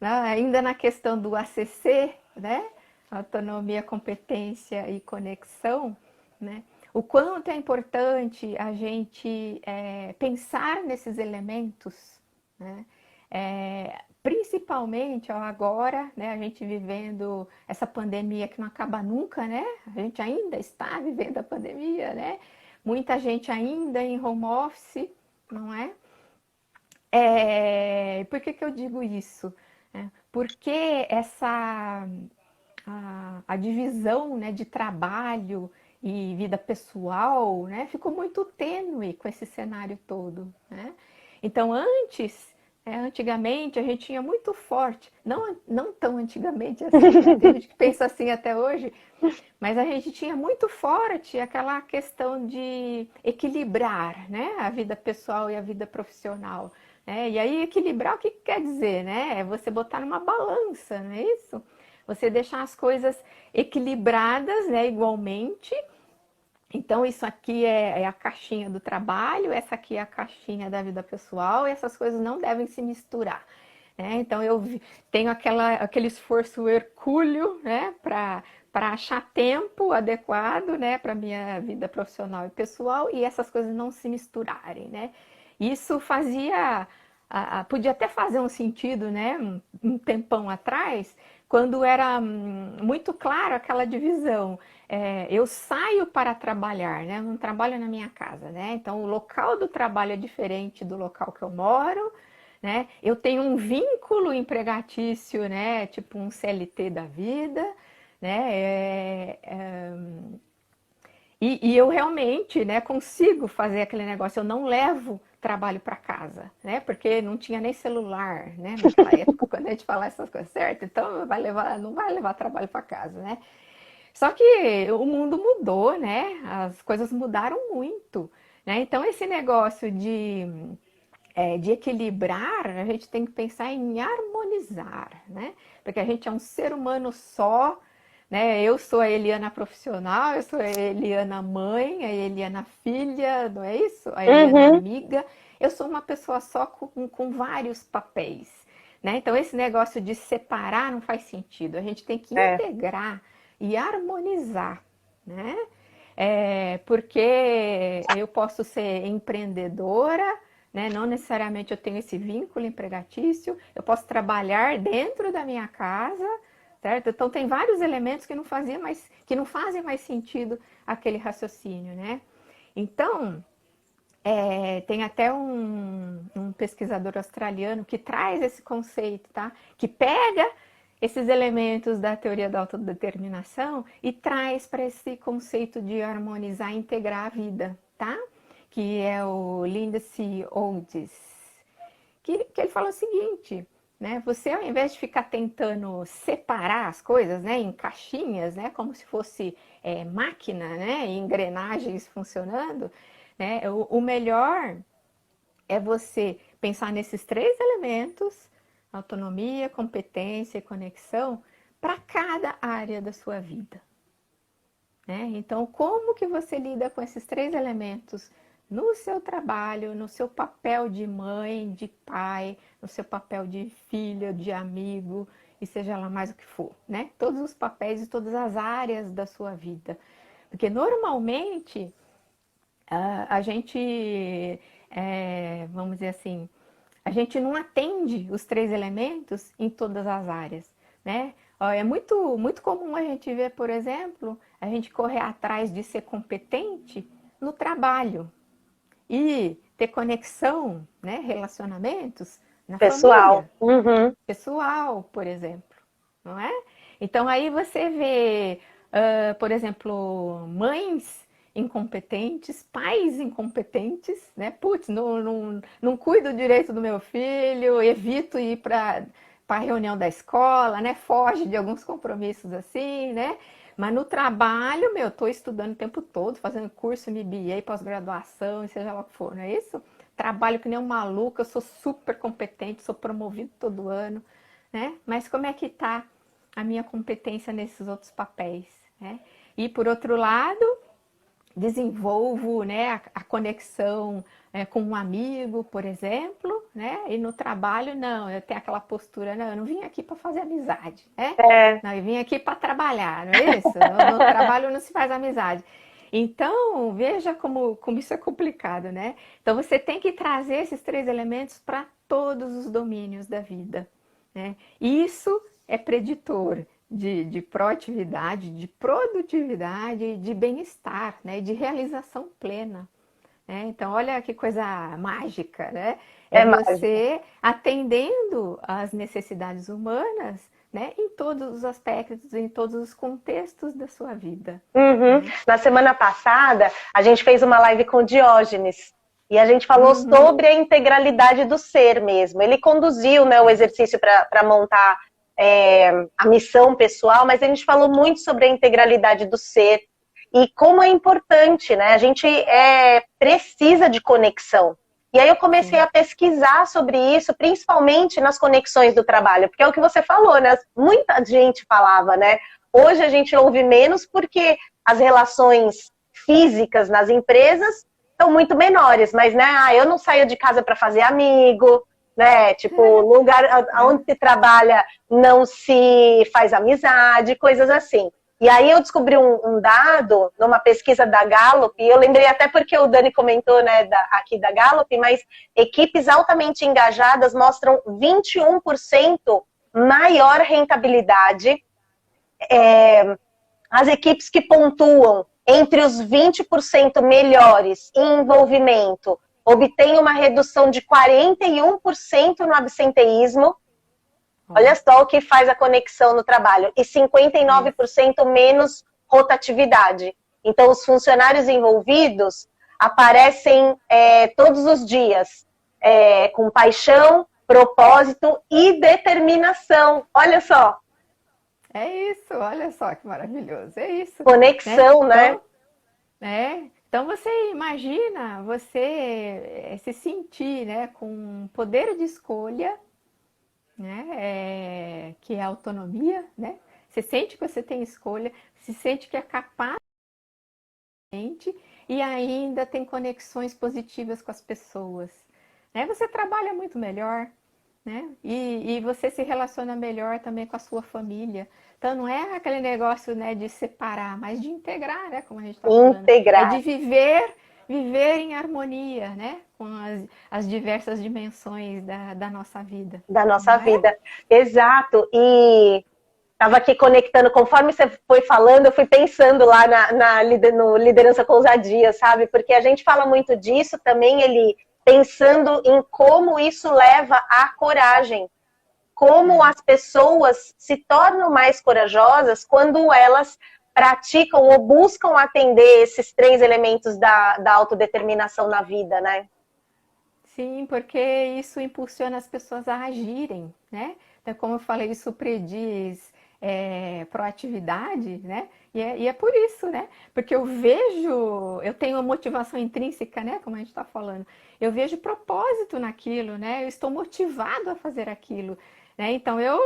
Não, ainda na questão do ACC, né? Autonomia, competência e conexão, né? O quanto é importante a gente pensar nesses elementos, né? Principalmente ó, agora, né? A gente vivendo essa pandemia que não acaba nunca, né? A gente ainda está vivendo a pandemia, né? Muita gente ainda em home office, não é? Por que que eu digo isso? Porque a divisão, né, de trabalho e vida pessoal, né, ficou muito tênue com esse cenário todo, né? Então, antigamente, a gente tinha muito forte, não tão antigamente assim, né? Tem gente que pensa assim até hoje, mas a gente tinha muito forte aquela questão de equilibrar, né, a vida pessoal e a vida profissional. Né? E aí, equilibrar, o que quer dizer? Né? É você botar numa balança, não é isso? Você deixar as coisas equilibradas, né, igualmente. Então, isso aqui é a caixinha do trabalho, essa aqui é a caixinha da vida pessoal, e essas coisas não devem se misturar. Né? Então, tenho aquele esforço hercúleo, né, para achar tempo adequado, né, para minha vida profissional e pessoal, e essas coisas não se misturarem. Né? Isso podia até fazer um sentido, né, um tempão atrás, quando era muito claro aquela divisão. Eu saio para trabalhar, né? Eu não trabalho na minha casa, né? Então o local do trabalho é diferente do local que eu moro, né? Eu tenho um vínculo empregatício, né? Tipo um CLT da vida, né? E eu realmente, né, consigo fazer aquele negócio. Eu não levo trabalho para casa. casa, né? Porque não tinha nem celular, né? Naquela época, quando a gente fala essas coisas certas, então não vai levar trabalho para casa, né? Só que o mundo mudou, né? As coisas mudaram muito, né? Então esse negócio de equilibrar, a gente tem que pensar em harmonizar, né? Porque a gente é um ser humano só, né? Eu sou a Eliana profissional, eu sou a Eliana mãe, a Eliana filha, não é isso? A Eliana Uhum. amiga. Eu sou uma pessoa só com vários papéis, né? Então esse negócio de separar não faz sentido. A gente tem que É. integrar e harmonizar, né? Porque eu posso ser empreendedora, né? Não necessariamente eu tenho esse vínculo empregatício, eu posso trabalhar dentro da minha casa, certo? Então tem vários elementos que não fazem mais sentido aquele raciocínio, né? Então, tem até um pesquisador australiano que traz esse conceito, tá? Que pega esses elementos da teoria da autodeterminação e traz para esse conceito de harmonizar e integrar a vida, tá? Que é o Lindsay Otis, que ele fala o seguinte, né? Você, ao invés de ficar tentando separar as coisas, né, em caixinhas, né, como se fosse máquina, né, engrenagens funcionando, né, o melhor é você pensar nesses três elementos: autonomia, competência e conexão, para cada área da sua vida, né? Então, como que você lida com esses três elementos no seu trabalho, no seu papel de mãe, de pai, no seu papel de filha, de amigo, e seja lá mais o que for, né? Todos os papéis e todas as áreas da sua vida. Porque normalmente a gente, vamos dizer assim, a gente não atende os três elementos em todas as áreas, né? É muito comum a gente ver, por exemplo, a gente correr atrás de ser competente no trabalho e ter conexão, né, relacionamentos na Pessoal. família, Uhum. pessoal, por exemplo, não é? Então aí você vê, por exemplo, mães incompetentes, pais incompetentes, né? Putz, não cuido direito do meu filho, evito ir para a reunião da escola, né? Foge de alguns compromissos assim, né? Mas no trabalho, meu, estou estudando o tempo todo, fazendo curso MBA, pós-graduação, seja lá o que for, não é isso? Trabalho que nem um maluco, eu sou super competente, sou promovido todo ano, né? Mas como é que tá a minha competência nesses outros papéis, né? E por outro lado, desenvolvo, né, a conexão com um amigo, por exemplo, né? E no trabalho, não, eu tenho aquela postura, não, eu não vim aqui para fazer amizade, né? É. Não, eu vim aqui para trabalhar, não é isso? No trabalho não se faz amizade. Então, veja como isso é complicado, né? Então, você tem que trazer esses três elementos para todos os domínios da vida, né? E isso é preditor de proatividade, de produtividade, de bem-estar, né? De realização plena, né? Então, olha que coisa mágica, né? É É mágico. você atendendo às necessidades humanas, né? Em todos os aspectos, em todos os contextos da sua vida, Uhum. né? Na semana passada, a gente fez uma live com o Diógenes e a gente falou Uhum, sobre a integralidade do ser mesmo. Ele conduziu, né, o exercício para montar a missão pessoal, mas a gente falou muito sobre a integralidade do ser e como é importante, né? A gente precisa de conexão. E aí eu comecei sim. a pesquisar sobre isso, principalmente nas conexões do trabalho, porque é o que você falou, né? Muita gente falava, né? Hoje a gente ouve menos porque as relações físicas nas empresas são muito menores, mas, né, eu não saio de casa para fazer amigo, né? Tipo, lugar onde se trabalha não se faz amizade, coisas assim. E aí eu descobri um dado numa pesquisa da Gallup, e eu lembrei até porque o Dani comentou, né, aqui da Gallup, mas equipes altamente engajadas mostram 21% maior rentabilidade. As equipes que pontuam entre os 20% melhores em envolvimento obtêm uma redução de 41% no absenteísmo. Olha Ó, só o que faz a conexão no trabalho. E isso. 59% menos rotatividade. Então, os funcionários envolvidos aparecem todos os dias. com paixão, propósito e determinação. Olha só. É isso, olha só que maravilhoso. É isso. Conexão, né? Então você imagina você se sentir, né, com poder de escolha, né, que é a autonomia, né? Você sente que você tem escolha, se sente que é capaz e ainda tem conexões positivas com as pessoas, né? Você trabalha muito melhor, né? E você se relaciona melhor também com a sua família. Então não é aquele negócio, né, de separar, mas de integrar, né, como a gente está falando. É de Integrar. viver em harmonia, né, com as diversas dimensões da nossa vida. Da nossa Não é? vida. Exato. E estava aqui conectando, conforme você foi falando, eu fui pensando lá no Liderança com Ousadia, sabe? Porque a gente fala muito disso também, ele pensando em como isso leva à coragem. Como as pessoas se tornam mais corajosas quando elas praticam ou buscam atender esses 3 elementos da autodeterminação na vida, né? Sim, porque isso impulsiona as pessoas a agirem, né? Então, como eu falei, isso prediz proatividade, né? E é por isso, né? Porque eu tenho a motivação intrínseca, né? Como a gente está falando, eu vejo propósito naquilo, né? Eu estou motivado a fazer aquilo, né? Então eu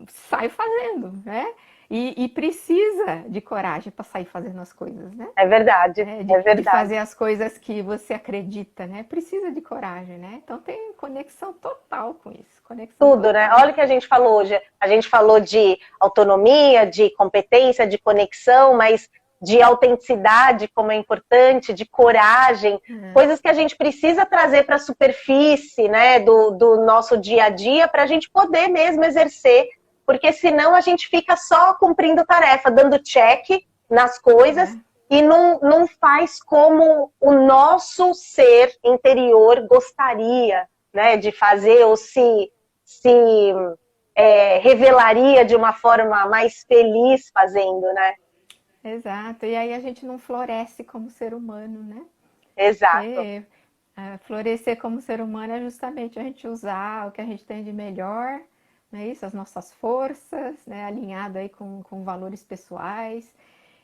saio fazendo, né? E precisa de coragem para sair fazendo as coisas, né? É verdade, é De verdade. fazer as coisas que você acredita, né? Precisa de coragem, né? Então tem conexão total com isso, conexão Tudo, né? total. Olha o que a gente falou hoje. A gente falou de autonomia, de competência, de conexão, mas de autenticidade, como é importante, de coragem, coisas que a gente precisa trazer para a superfície, né, do nosso dia a dia, para a gente poder mesmo exercer, porque senão a gente fica só cumprindo tarefa, dando check nas coisas e não faz como o nosso ser interior gostaria, né, de fazer ou se revelaria de uma forma mais feliz fazendo, né? Exato. E aí a gente não floresce como ser humano, né? Exato. Florescer como ser humano é justamente a gente usar o que a gente tem de melhor, né? Isso, as nossas forças, né? Alinhado aí com valores pessoais.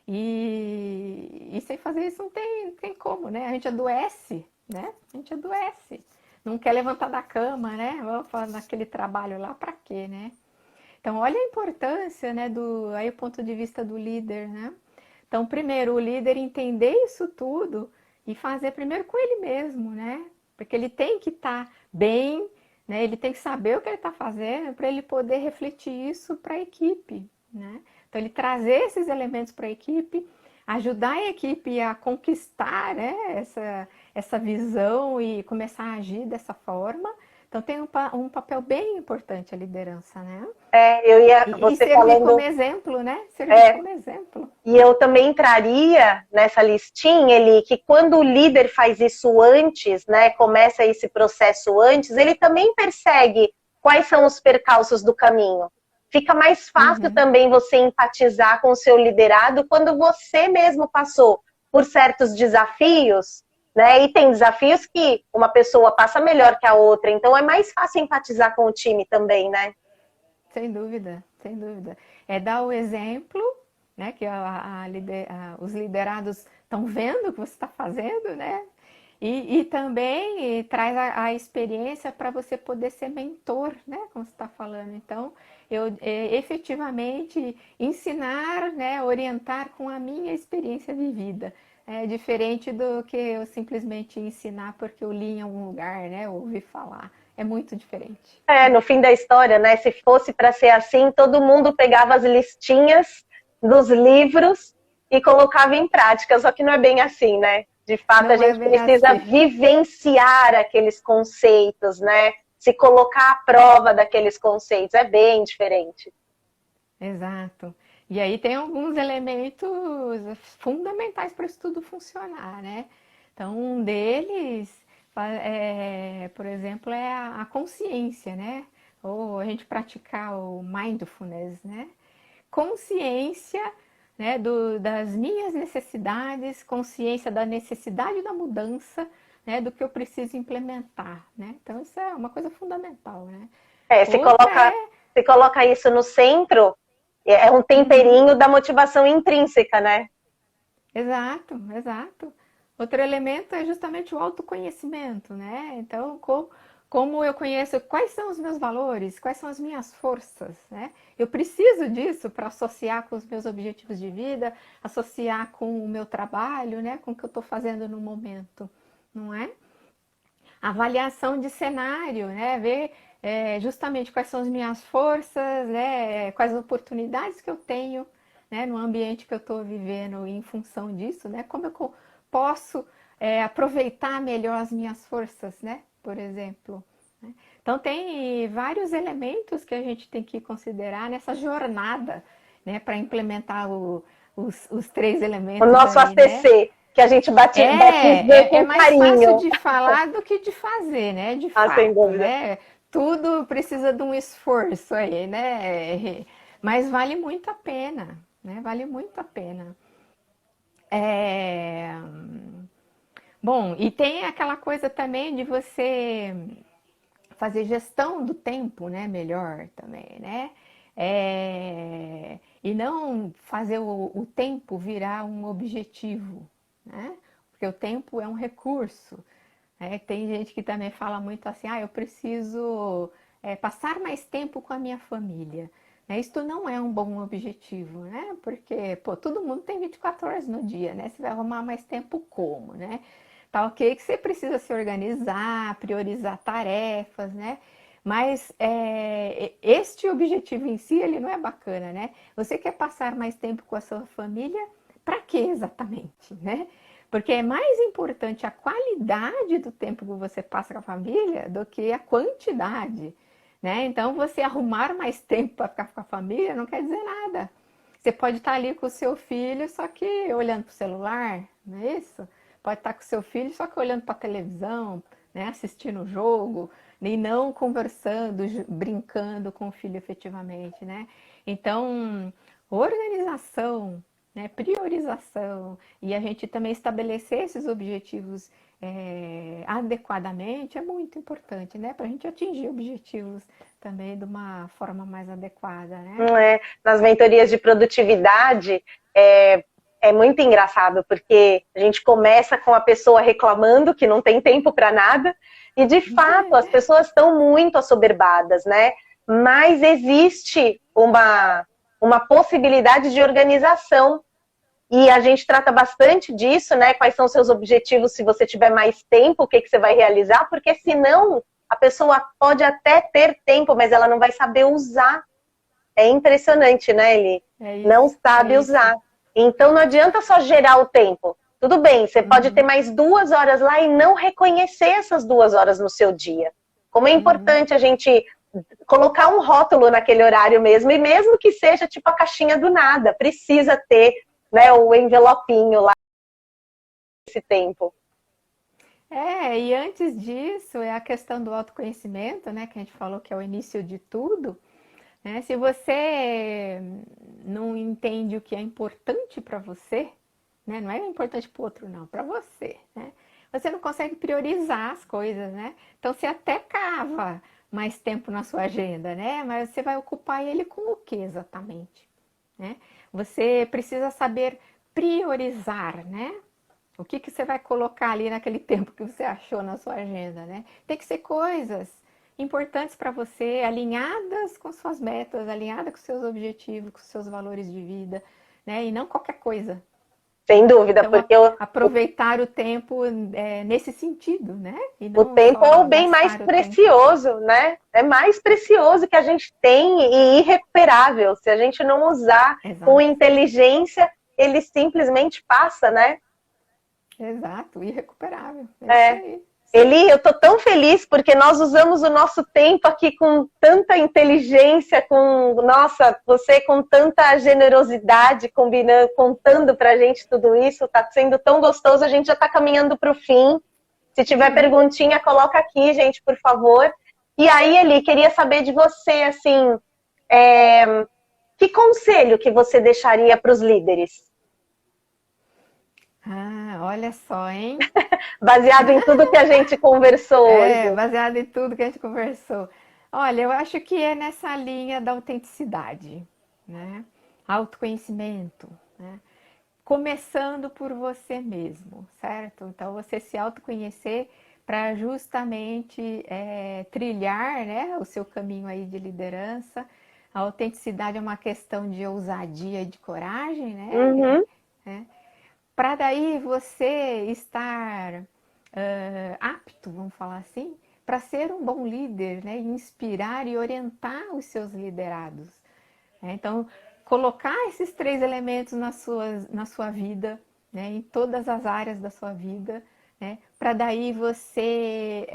E sem fazer isso não tem como, né? A gente adoece, né? A gente adoece. Não quer levantar da cama, né? Vamos falar naquele trabalho lá, para quê, né? Então, olha a importância, né, aí o ponto de vista do líder, né? Então, primeiro, o líder entender isso tudo e fazer primeiro com ele mesmo, né? Porque ele tem que estar bem, né? Ele tem que saber o que ele está fazendo para ele poder refletir isso para a equipe, né? Então, ele trazer esses elementos para a equipe, ajudar a equipe a conquistar, né, essa visão e começar a agir dessa forma. Então, tem um papel bem importante a liderança, né? E Você servir como falando, exemplo, né? Servir como exemplo. e eu também entraria nessa listinha, Eli, que quando o líder faz isso antes, né, começa esse processo antes, ele também persegue quais são os percalços do caminho. Fica mais fácil também você empatizar com o seu liderado quando você mesmo passou por certos desafios, né? E tem desafios que uma pessoa passa melhor que a outra, então é mais fácil empatizar com o time também, né? Sem dúvida, sem dúvida. É dar o exemplo, né? Que os liderados estão vendo o que você está fazendo, né? E também traz a experiência para você poder ser mentor, né? Como você está falando. Então, eu efetivamente ensinar, né? Orientar com a minha experiência vivida. É diferente do que eu simplesmente ensinar porque eu li em algum lugar, né? Ouvi falar. É muito diferente. No fim da história, né? Se fosse para ser assim, todo mundo pegava as listinhas dos livros e colocava em prática, só que não é bem assim, né? De fato, a Não é gente bem precisa assim. vivenciar aqueles conceitos, né? Se colocar à prova daqueles conceitos, é bem diferente. Exato. E aí tem alguns elementos fundamentais para isso tudo funcionar, né? Então, um deles, por exemplo, é a consciência, né? Ou a gente praticar o mindfulness, né? Consciência, né, das minhas necessidades, consciência da necessidade da mudança, né, do que eu preciso implementar, né? Então, isso é uma coisa fundamental, né? Você Outra coloca, é... você coloca isso no centro, é um temperinho da motivação intrínseca, né? Exato, exato. Outro elemento é justamente o autoconhecimento, né? Então, como eu conheço quais são os meus valores, quais são as minhas forças, né? Eu preciso disso para associar com os meus objetivos de vida, associar com o meu trabalho, né? Com o que eu estou fazendo no momento, não é? Avaliação de cenário, né? Ver justamente quais são as minhas forças, né? Quais as oportunidades que eu tenho, né? No ambiente que eu estou vivendo em função disso, né? Como eu posso aproveitar melhor as minhas forças, né? Por exemplo. Né? Então tem vários elementos que a gente tem que considerar nessa jornada, né? Para implementar os três O elementos nosso aí, né? ACC, que a gente batizou É com mais fácil carinho. de falar do que de fazer, né? De Ah, sem fato, dúvida. né? Tudo precisa de um esforço aí, né? Mas vale muito a pena, né? Vale muito a pena. É... Bom, e tem aquela coisa também de você fazer gestão do tempo, né? Melhor também, né? E não fazer o tempo virar um objetivo, né? Porque o tempo é um recurso. Tem gente que também fala muito assim, eu preciso passar mais tempo com a minha família. Isto não é um bom objetivo, né? Porque, pô, todo mundo tem 24 horas no dia, né? Você vai arrumar mais tempo como, né? Tá ok que você precisa se organizar, priorizar tarefas, né? Mas este objetivo em si, ele não é bacana, né? Você quer passar mais tempo com a sua família, para quê exatamente, né? Porque é mais importante a qualidade do tempo que você passa com a família do que a quantidade, né? Então, você arrumar mais tempo para ficar com a família não quer dizer nada. Você pode estar ali com o seu filho, só que olhando para o celular, não é isso? Pode estar com o seu filho, só que olhando para a televisão, né? Assistindo o jogo, e não conversando, brincando com o filho efetivamente, né? Então, organização, né? Priorização, e a gente também estabelecer esses objetivos adequadamente é muito importante, né? Para a gente atingir objetivos também de uma forma mais adequada, né? Não é? Nas mentorias de produtividade, é muito engraçado, porque a gente começa com a pessoa reclamando que não tem tempo para nada, e de fato as pessoas estão muito assoberbadas, né? Mas existe uma possibilidade de organização. E a gente trata bastante disso, né? Quais são os seus objetivos se você tiver mais tempo, o que você vai realizar, porque senão a pessoa pode até ter tempo, mas ela não vai saber usar. É impressionante, né, Eli? Não sabe usar. Então não adianta só gerar o tempo. Tudo bem, você pode ter mais 2 horas lá e não reconhecer essas 2 horas no seu dia. Como é importante a gente colocar um rótulo naquele horário mesmo, e mesmo que seja tipo a caixinha do nada, precisa ter, né, o envelopinho lá esse tempo. E antes disso é a questão do autoconhecimento, né? Que a gente falou que é o início de tudo. Né? Se você não entende o que é importante para você, né? Não é importante para o outro, não, para você, né? Você não consegue priorizar as coisas, né? Então você até cava mais tempo na sua agenda, né? Mas você vai ocupar ele com o que exatamente, né? Você precisa saber priorizar, né? O que você vai colocar ali naquele tempo que você achou na sua agenda, né? Tem que ser coisas importantes para você, alinhadas com suas metas, alinhadas com seus objetivos, com seus valores de vida, né? E não qualquer coisa. Sem dúvida, Então, porque aproveitar o tempo nesse sentido, né? E o não tempo é o só bem mais gastar o tempo. precioso, né? É mais precioso que a gente tem e irrecuperável. Se a gente não usar com Exato. inteligência, ele simplesmente passa, né? Exato, irrecuperável. É isso aí. Eli, eu estou tão feliz porque nós usamos o nosso tempo aqui com tanta inteligência, nossa, você com tanta generosidade, contando pra gente tudo isso, está sendo tão gostoso, a gente já está caminhando para o fim. Se tiver perguntinha, coloca aqui, gente, por favor. E aí, Eli, queria saber de você, assim, que conselho que você deixaria para os líderes? Olha só, hein? Baseado em tudo que a gente conversou É, hoje. baseado em tudo que a gente conversou. Olha, eu acho que é nessa linha da autenticidade, né? Autoconhecimento, né? Começando por você mesmo, certo? Então, você se autoconhecer para justamente trilhar, né, o seu caminho aí de liderança. A autenticidade é uma questão de ousadia e de coragem, né? Uhum. Para daí você estar apto, vamos falar assim, para ser um bom líder, né? Inspirar e orientar os seus liderados. Né? Então, colocar esses três elementos na sua vida, né? Em todas as áreas da sua vida, né? Para daí você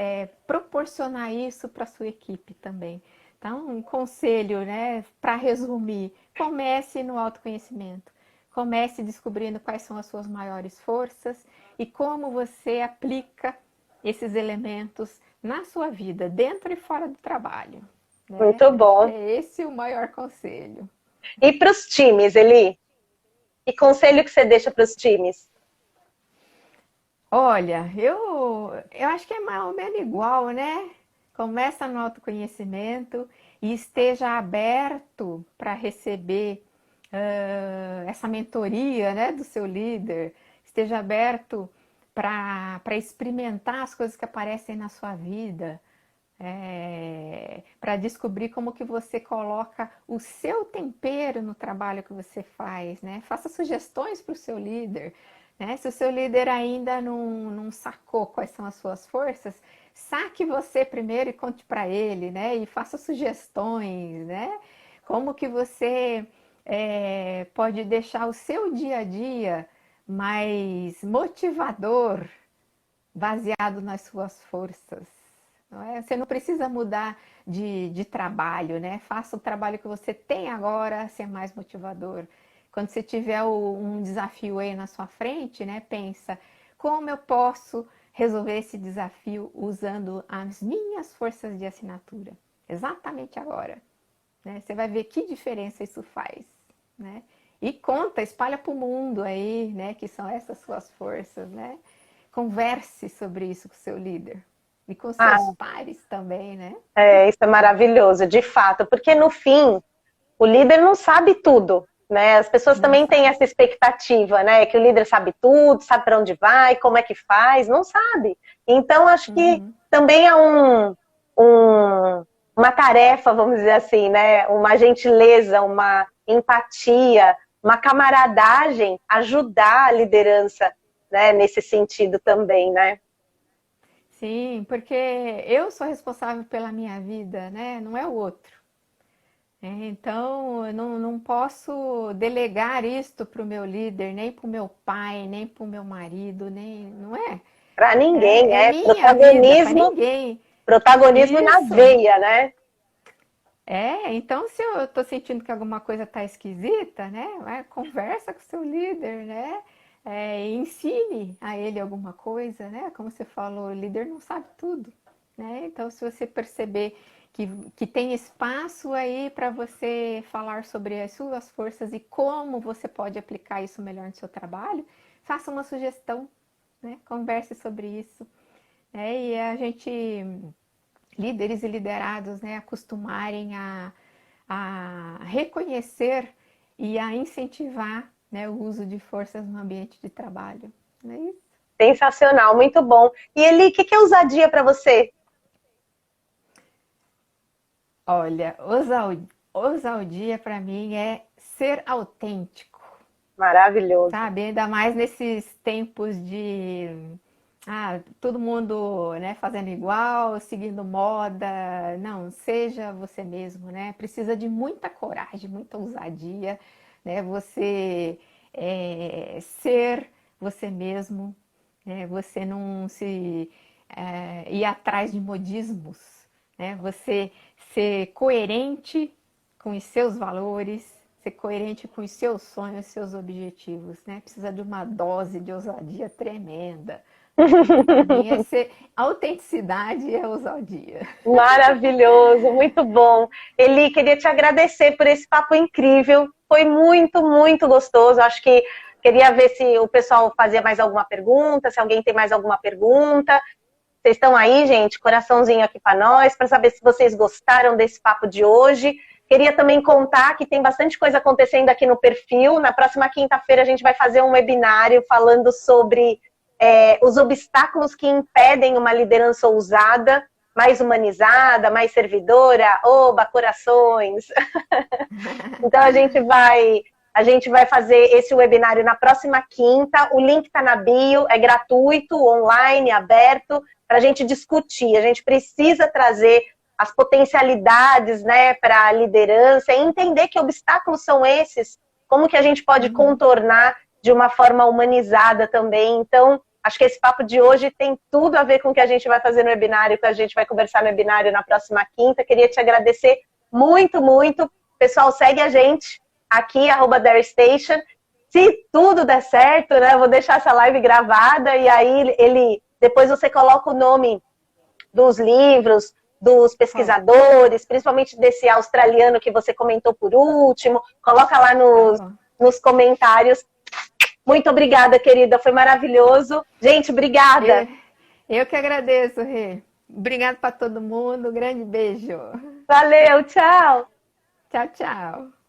proporcionar isso para a sua equipe também. Então, um conselho, né? Para resumir, comece no autoconhecimento. Comece descobrindo quais são as suas maiores forças e como você aplica esses elementos na sua vida, dentro e fora do trabalho. Né? Muito Acho que bom. é esse o maior conselho. E para os times, Eli? Que conselho que você deixa para os times? Olha, eu acho que é mais ou menos igual, né? Começa no autoconhecimento e esteja aberto para receber essa mentoria, né, do seu líder. Esteja aberto para experimentar as coisas que aparecem na sua vida. Para descobrir como que você coloca o seu tempero no trabalho que você faz, né? Faça sugestões para o seu líder, né? Se o seu líder ainda não sacou quais são as suas forças, saque você primeiro e conte para ele, né? E faça sugestões, né? Como que você pode deixar o seu dia a dia mais motivador, baseado nas suas forças. Não é? Você não precisa mudar de trabalho, né? Faça o trabalho que você tem agora ser mais motivador. Quando você tiver um desafio aí na sua frente, né? Pensa, como eu posso resolver esse desafio usando as minhas forças de assinatura? Exatamente agora. Né? Você vai ver que diferença isso faz. Né? E conta, espalha para o mundo aí, né? Que são essas suas forças, né? Converse sobre isso com o seu líder. E com seus Ah, pares também, né? isso é maravilhoso, de fato, porque no fim, o líder não sabe tudo, né? As pessoas Não também têm sabe. essa expectativa, né? Que o líder sabe tudo, sabe para onde vai, como é que faz, não sabe. Então, acho que Uhum. também é uma tarefa, vamos dizer assim, né? Uma gentileza, uma empatia, uma camaradagem, ajudar a liderança, né? Nesse sentido também, né? Sim, porque eu sou responsável pela minha vida, né? Não é o outro. Então, eu não posso delegar isto para o meu líder, nem para o meu pai, nem para o meu marido, nem, não é? Para ninguém, É é minha vida, para protagonismo, ninguém. protagonismo na Isso. veia, né? Então se eu estou sentindo que alguma coisa está esquisita, né? Conversa com o seu líder, né? Ensine a ele alguma coisa, né? Como você falou, o líder não sabe tudo, né? Então, se você perceber que tem espaço aí para você falar sobre as suas forças e como você pode aplicar isso melhor no seu trabalho, faça uma sugestão, né? Converse sobre isso. E a gente líderes e liderados, né, acostumarem a reconhecer e a incentivar, né, o uso de forças no ambiente de trabalho. Não é isso? Sensacional, muito bom. E Eli, o que é ousadia para você? Olha, ousadia para mim é ser autêntico, Maravilhoso. sabe? Ainda mais nesses tempos de todo mundo, né, fazendo igual, seguindo moda. Não, seja você mesmo, né? Precisa de muita coragem, muita ousadia, né? Você ser você mesmo, né? Você não se ir atrás de modismos, né? Você ser coerente com os seus valores, ser coerente com os seus sonhos, seus objetivos, né? Precisa de uma dose de ousadia tremenda. Então, para mim, autenticidade é ousadia. Maravilhoso, muito bom. Eli, queria te agradecer por esse papo incrível. Foi muito, muito gostoso. Acho que Queria ver se o pessoal fazia mais alguma pergunta, se alguém tem mais alguma pergunta. Vocês estão aí, gente? Coraçãozinho aqui para nós, para saber se vocês gostaram desse papo de hoje. Queria também contar que tem bastante coisa acontecendo aqui no perfil. Na próxima quinta-feira a gente vai fazer um webinário falando sobre os obstáculos que impedem uma liderança ousada, mais humanizada, mais servidora. Oba, corações! Então a gente vai fazer esse webinário na próxima quinta. O link está na bio, é gratuito, online, aberto, para a gente discutir. A gente precisa trazer as potencialidades, né, para a liderança e entender que obstáculos são esses, como que a gente pode contornar de uma forma humanizada também. Então, acho que esse papo de hoje tem tudo a ver com o que a gente vai fazer no webinário, que a gente vai conversar no webinário na próxima quinta. Queria te agradecer muito, muito. Pessoal, segue a gente aqui, @ThereStation. Se tudo der certo, né, eu vou deixar essa live gravada e aí depois você coloca o nome dos livros, dos pesquisadores, principalmente desse australiano que você comentou por último. Coloca lá nos comentários. Muito obrigada, querida. Foi maravilhoso. Gente, obrigada. Eu que agradeço, Rê. Obrigada para todo mundo. Um grande beijo. Valeu, tchau. Tchau, tchau.